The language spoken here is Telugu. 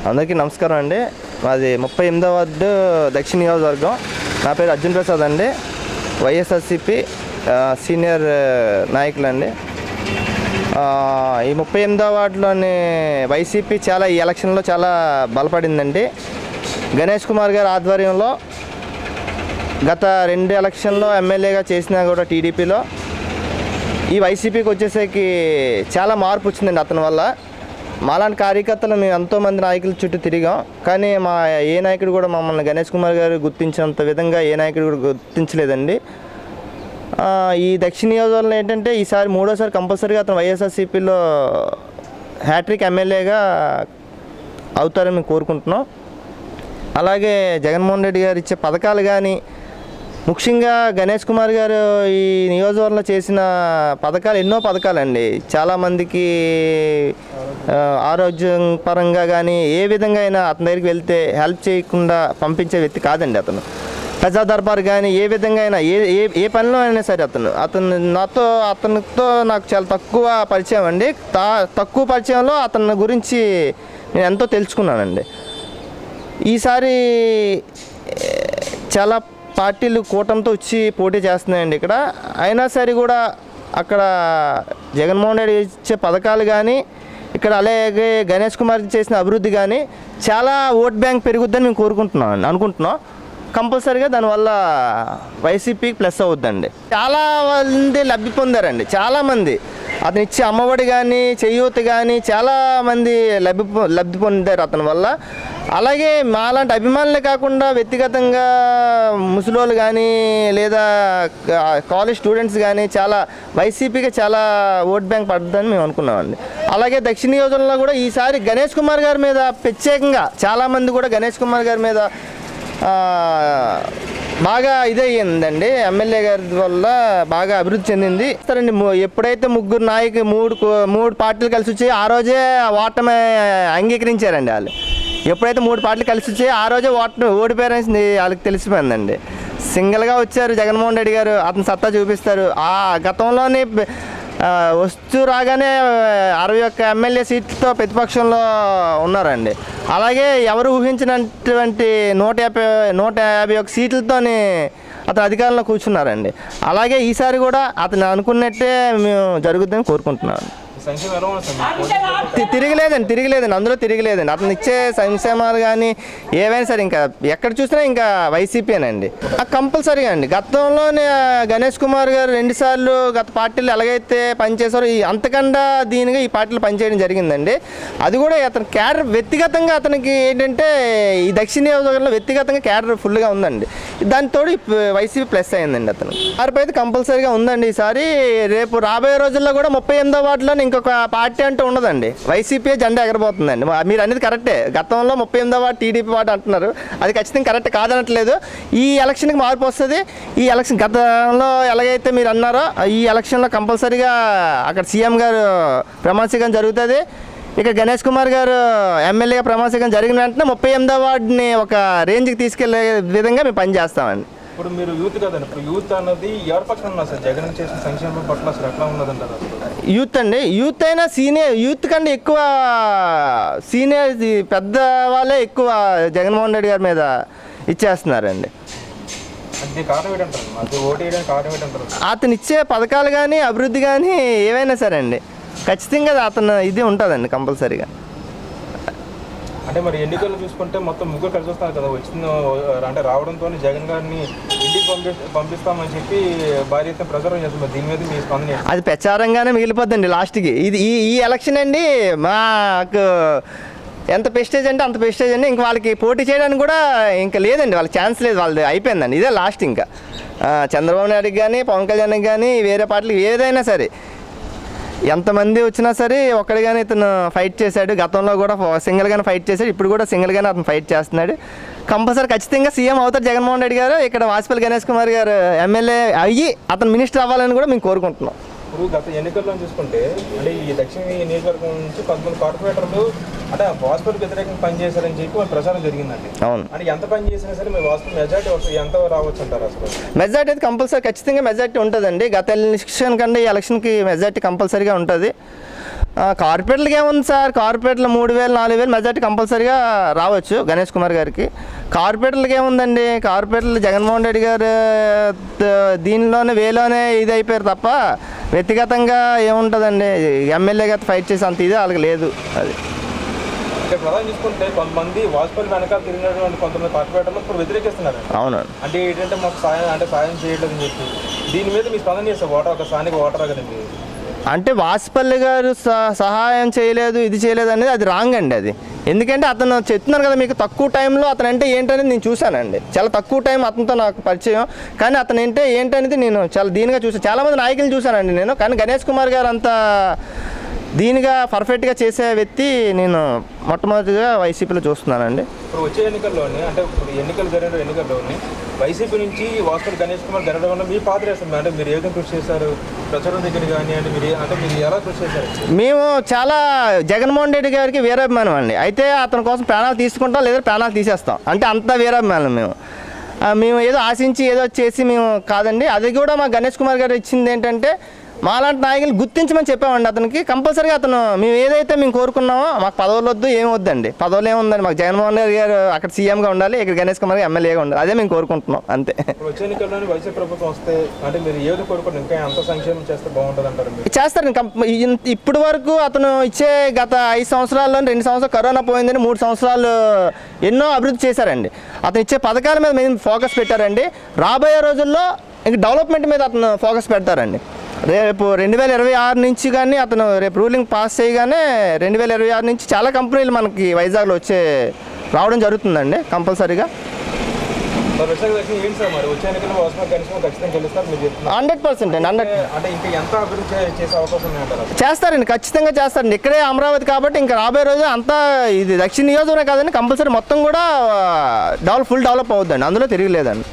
అందరికీ నమస్కారం అండి. మాది 38వ వార్డు దక్షిణ నియోజకవర్గం. నా పేరు అర్జున్ ప్రసాద్ అండి. వైఎస్ఆర్సీపీ సీనియర్ నాయకులండి. ఈ 38వ వార్డులోని వైసీపీ ఈ ఎలక్షన్లో చాలా బలపడిందండి. గణేష్ కుమార్ గారి ఆధ్వర్యంలో గత 2 ఎలక్షన్లో ఎమ్మెల్యేగా చేసినా కూడా టీడీపీలో ఈ వైసీపీకి వచ్చేసరికి చాలా మార్పు వచ్చిందండి అతని వల్ల. మాలాంటి కార్యకర్తలు మేము ఎంతోమంది నాయకుల చుట్టూ తిరిగాం, కానీ ఏ నాయకుడు కూడా మమ్మల్ని గణేష్ కుమార్ గారు గుర్తించినంత విధంగా ఏ నాయకుడు కూడా గుర్తించలేదండి. ఈ దక్షిణ నియోజకవర్గంలో ఏంటంటే ఈసారి 3వసారి కంపల్సరీగా అతను వైఎస్ఆర్సీపీలో హ్యాట్రిక్ ఎమ్మెల్యేగా అవుతారని మేము కోరుకుంటున్నాం. అలాగే జగన్మోహన్ రెడ్డి గారు ఇచ్చే పథకాలు కానీ, ముఖ్యంగా గణేష్ కుమార్ గారు ఈ నియోజకవర్గంలో చేసిన పథకాలు ఎన్నో పథకాలండి. చాలామందికి ఆరోగ్యం పరంగా కానీ ఏ విధంగా అయినా అతని దగ్గరికి వెళ్తే హెల్ప్ చేయకుండా పంపించే వ్యక్తి కాదండి అతను. ప్రజా దర్బార్ కానీ ఏ విధంగా అయినా ఏ పనిలో అయినా సరే అతనితో నాకు చాలా తక్కువ పరిచయం అండి. తక్కువ పరిచయంలో అతని గురించి నేను ఎంతో తెలుసుకున్నానండి. ఈసారి చాలా పార్టీలు కూటమితో వచ్చి పోటీ చేస్తున్నాయండి ఇక్కడ. అయినా సరే కూడా అక్కడ జగన్మోహన్ రెడ్డి ఇచ్చే పథకాలు కానీ, ఇక్కడ అలాగే గణేష్ కుమార్ చేసిన అభివృద్ధి కానీ చాలా ఓట్ బ్యాంక్ పెరుగుద్దని మేము అనుకుంటున్నాం. కంపల్సరీగా దానివల్ల వైసీపీకి ప్లస్ అవుద్దండి. చాలా మంది లబ్ధి పొందారండి. చాలామంది అతను ఇచ్చే అమ్మఒడి కానీ, చేయూత కానీ చాలామంది లబ్ధి పొందారు అతని వల్ల. అలాగే మాలాంటి అభిమానులే కాకుండా వ్యక్తిగతంగా ముసలోళ్ళు కానీ లేదా కాలేజ్ స్టూడెంట్స్ కానీ చాలా వైసీపీకి చాలా ఓట్ బ్యాంక్ పడుతుందని మేము అనుకున్నామండి. అలాగే దక్షిణ నియోజకవర్గంలో కూడా ఈసారి గణేష్ కుమార్ గారి మీద ప్రత్యేకంగా చాలామంది కూడా గణేష్ కుమార్ గారి మీద బాగా ఇదయ్యిందండి. ఎమ్మెల్యే గారి వల్ల బాగా అభివృద్ధి చెందింది. సరేండి, ఎప్పుడైతే ముగ్గురు మూడు పార్టీలు కలిసి వచ్చి ఆ రోజే ఓటమి అంగీకరించారండి వాళ్ళు. ఎప్పుడైతే 3 పార్టీలు కలిసి వచ్చి ఆ రోజే ఓడిపోయారని వాళ్ళకి తెలిసిపోయిందండి. సింగిల్గా వచ్చారు జగన్మోహన్ రెడ్డి గారు, అతను సత్తా చూపిస్తారు. ఆ గతంలోనే వస్తూ రాగానే 61 ఎమ్మెల్యే సీట్లతో ప్రతిపక్షంలో ఉన్నారండి. అలాగే ఎవరు ఊహించినటువంటి 151 సీట్లతోని అతను అధికారంలో కూర్చున్నారండి. అలాగే ఈసారి కూడా అతను అనుకున్నట్టే మేము జరుగుతుందని కోరుకుంటున్నాను. తిరిగిలేదండి, అందులో తిరిగిలేదండి. అతను ఇచ్చే సంక్షేమాలు కానీ ఏవైనా సరే ఇంకా ఎక్కడ చూసినా ఇంకా వైసీపీనండి. కంపల్సరీగా అండి. గతంలోనే గణేష్ కుమార్ గారు 2 సార్లు గత పార్టీలు ఎలాగైతే పనిచేశారో అంతకన్నా దీనిగా ఈ పార్టీలు పనిచేయడం జరిగిందండి. అది కూడా అతను క్యాడర్ వ్యక్తిగతంగా అతనికి ఏంటంటే ఈ దక్షిణ నియోజకవర్గంలో వ్యక్తిగతంగా క్యాడర్ ఫుల్గా ఉందండి. దానితో వైసీపీ ప్లస్ అయిందండి. అతను మార్పు అయితే కంపల్సరీగా ఉందండి ఈసారి. రేపు రాబోయే రోజుల్లో కూడా 38వ వార్డులో ఇంకొక పార్టీ అంటూ ఉండదండి. వైసీపీ జెండా ఎగరబోతుందండి. మీరు అనేది కరెక్టే. గతంలో 38వ వార్డు టీడీపీ వార్డు అంటున్నారు, అది ఖచ్చితంగా కరెక్ట్ కాదనట్లేదు. ఈ ఎలక్షన్కి మార్పు వస్తుంది. ఈ ఎలక్షన్ గతంలో ఎలాగైతే మీరు అన్నారో ఈ ఎలక్షన్లో కంపల్సరీగా అక్కడ సీఎం గారు ప్రమాణ స్వీకారం జరుగుతుంది. ఇక గణేష్ కుమార్ గారు ఎమ్మెల్యేగా ప్రమాణ స్వీకారం జరిగిన వెంటనే 38వ వార్డుని ఒక రేంజ్కి తీసుకెళ్లే విధంగా మేము పనిచేస్తామండి. ఇప్పుడు మీరు యూత్ కదండి, ఇప్పుడు యూత్ అన్నది ఎవరి పక్కన ఉన్నారు సార్? జగన్ చేసిన సంక్షేమం పట్ల అసలు ఎట్లా ఉన్నదంటారు? యూత్ అండి, యూత్ అయినా యూత్ కంటే ఎక్కువ సీనియర్ పెద్ద వాళ్ళే ఎక్కువ జగన్మోహన్ రెడ్డి గారి మీద ఇచ్చేస్తున్నారండి. అతను ఇచ్చే పథకాలు కానీ అభివృద్ధి కానీ ఏవైనా సరే అండి ఖచ్చితంగా అతను ఇది ఉంటుందండి కంపల్సరీగా. అంటే మరి ఎన్నికలు చూసుకుంటే మొత్తం ముగ్గురు కలిసి వస్తారు కదా, అంటే రావడంతో జగన్ గారిని ఇంటికి పంపిస్తామని చెప్పి భారీ ఎత్తున ప్రచారం చేస్తున్నారు. దీని మీద మీ స్పందన? అది ప్రచారంగానే మిగిలిపోద్దండి లాస్ట్కి. ఈ ఎలక్షన్ అండి మాకు ఎంత ప్రెస్టేజ్ అంటే అంత ప్రెస్టేజ్ అండి. ఇంకా వాళ్ళకి పోటీ చేయడానికి కూడా ఇంకా లేదండి, వాళ్ళకి ఛాన్స్ లేదు, వాళ్ళది అయిపోయిందండి. ఇదే లాస్ట్. ఇంకా చంద్రబాబు నాయుడుకి కానీ పవన్ కళ్యాణ్కి కానీ వేరే పార్టీలకు ఏదైనా సరే ఎంతమంది వచ్చినా సరే ఒక్కడిగానే ఇతను ఫైట్ చేశాడు. గతంలో కూడా సింగిల్గానే ఫైట్ చేశాడు, ఇప్పుడు కూడా సింగిల్గానే అతను ఫైట్ చేస్తున్నాడు. కంపల్సరీ ఖచ్చితంగా సీఎం అవుతారు జగన్మోహన్ రెడ్డి గారు. ఇక్కడ వాసుపల్లి గణేష్ కుమార్ గారు ఎమ్మెల్యే అయ్యి అతను మినిస్టర్ అవ్వాలని కూడా మేము కోరుకుంటున్నాం. ఇప్పుడు గత ఎన్నికల్లో చూసుకుంటే అంటే ఈ దక్షిణ నియోజకవర్గం నుంచి 13 కార్పొరేటర్లు అంటే వాసుపల్లికి వ్యతిరేకంగా పనిచేశారని చెప్పి వాళ్ళ ప్రచారం జరిగిందండి. అవును. అంటే ఎంత పని చేసినా సరే మీరు వాసుపల్లి మెజార్టీ ఎంత రావచ్చు అంటారు? అసలు మెజార్టీ అయితే కంపల్సరీ ఖచ్చితంగా మెజార్టీ ఉంటుందండి. గత ఎలక్షన్ కంటే ఈ ఎలక్షన్కి మెజార్టీ కంపల్సరీగా ఉంటుంది. కార్పొరేట్లకి ఏముంది సార్, కార్పొరేట్లు 3,000 4,000 మెజార్టీ కంపల్సరీగా రావచ్చు గణేష్ కుమార్ గారికి. కార్పొరేట్లకి ఏముందండి, కార్పొరేట్లు జగన్మోహన్ రెడ్డి గారు దీనిలోనే వేలోనే ఇది అయిపోయారు తప్ప వ్యక్తిగతంగా ఏముంటుందండి, ఎమ్మెల్యేగా ఫైట్ చేసే అంత ఇది వాళ్ళకి లేదు. అది ఇక్కడ ప్రధానం చూసుకుంటే కొంతమంది వాజ్పేయి వెనకాల తిరిగినటువంటి కొంతమంది కార్పొరేటర్లు ఇప్పుడు వ్యతిరేకిస్తున్నారు. అవును. అంటే ఏంటంటే మాకు సాయం చేయట్లేదని చెప్పి దీని మీద మీ స్పందన చేస్తారు ఓటర్, ఒక స్థానిక ఓటర్ కదండి. అంటే వాజ్పేయి గారు సహాయం చేయలేదు, ఇది చేయలేదు అనేది అది రాంగ్ అండి. అది ఎందుకంటే అతను చెప్తున్నారు కదా మీకు, తక్కువ టైంలో అతను అంటే ఏంటనేది నేను చూశానండి. చాలా తక్కువ టైం అతనితో నాకు పరిచయం, కానీ అతను అంటే ఏంటనేది నేను చాలా దీనిగా చూసాను. చాలామంది నాయకులు చూశానండి నేను, కానీ గణేష్ కుమార్ గారు అంత దీనిగా పర్ఫెక్ట్గా చేసే వ్యక్తి నేను మొట్టమొదటిగా వైసీపీలో చూస్తున్నానండి. ఇప్పుడు వచ్చే ఎన్నికల్లోనే, అంటే ఇప్పుడు ఎన్నికలు జరిగిన ఎన్నికల్లోనే వైసీపీ నుంచి వాస్పల్లి గణేష్ కుమార్ జరగడం వల్ల మీ పాత్ర వేస్తుంది. అంటే మీరు ఏ విధంగా కృషి చేశారు ప్రచారం దగ్గర కానీ, అంటే మీరు ఎలా కృషి చేశారు? మేము చాలా జగన్మోహన్ రెడ్డి గారికి వీరాభిమానం అండి. అయితే అతని కోసం ప్రాణాలు తీసుకుంటాం, లేదా ప్రాణాలు తీసేస్తాం, అంటే అంత వీరాభిమానం మేము ఏదో ఆశించి ఏదో చేసి మేము కాదండి. అది కూడా మా గణేష్ కుమార్ గారు ఇచ్చింది ఏంటంటే, మాలాంటి నాయకులు గుర్తించమని చెప్పామండి అతనికి. కంపల్సరీగా అతను మేము ఏదైతే మేము కోరుకున్నామో, మాకు పదవులు వద్దు, ఏమి వద్దండి, పదవులు ఏముందండి, మాకు జగన్మోహన్ రెడ్డి గారు అక్కడ సీఎంగా ఉండాలి, ఇక్కడ గణేష్ కుమార్ గారు ఎమ్మెల్యేగా ఉండాలి, అదే మేము కోరుకుంటున్నాం అంతే. వచ్చే ఎన్నికల్లోనే వైసీపీ ప్రభుత్వం వస్తే అంటే మీరు ఏది కోరుకుంటారు, ఇంకా ఎంత సంక్షేమం చేస్తే బాగుంటుంది అంటారు? చేస్తారండి. ఇప్పటి వరకు అతను ఇచ్చే గత 5 సంవత్సరాల్లో 2 సంవత్సరాలు కరోనా పోయిందని 3 సంవత్సరాలు ఎన్నో అభివృద్ధి చేశారండి. అతను ఇచ్చే పథకాల మీద మేము ఫోకస్ పెట్టారండి. రాబోయే రోజుల్లో ఇంక డెవలప్మెంట్ మీద అతను ఫోకస్ పెడతారండి. రేపు 2026 నుంచి కానీ అతను రేపు రూలింగ్ పాస్ చేయగానే 2026 నుంచి చాలా కంపెనీలు మనకి వైజాగ్లో రావడం జరుగుతుందండి కంపల్సరీగా. 100% అండి. చేస్తారండి, ఖచ్చితంగా చేస్తారండి. ఇక్కడే అమరావతి కాబట్టి ఇంకా రాబోయే రోజు అంతా ఇది దక్షిణ నియోజకవర్గం కాదండి, కంపల్సరీ మొత్తం కూడా ఫుల్ డెవలప్ అవుద్దండి, అందులో తిరగలేదండి.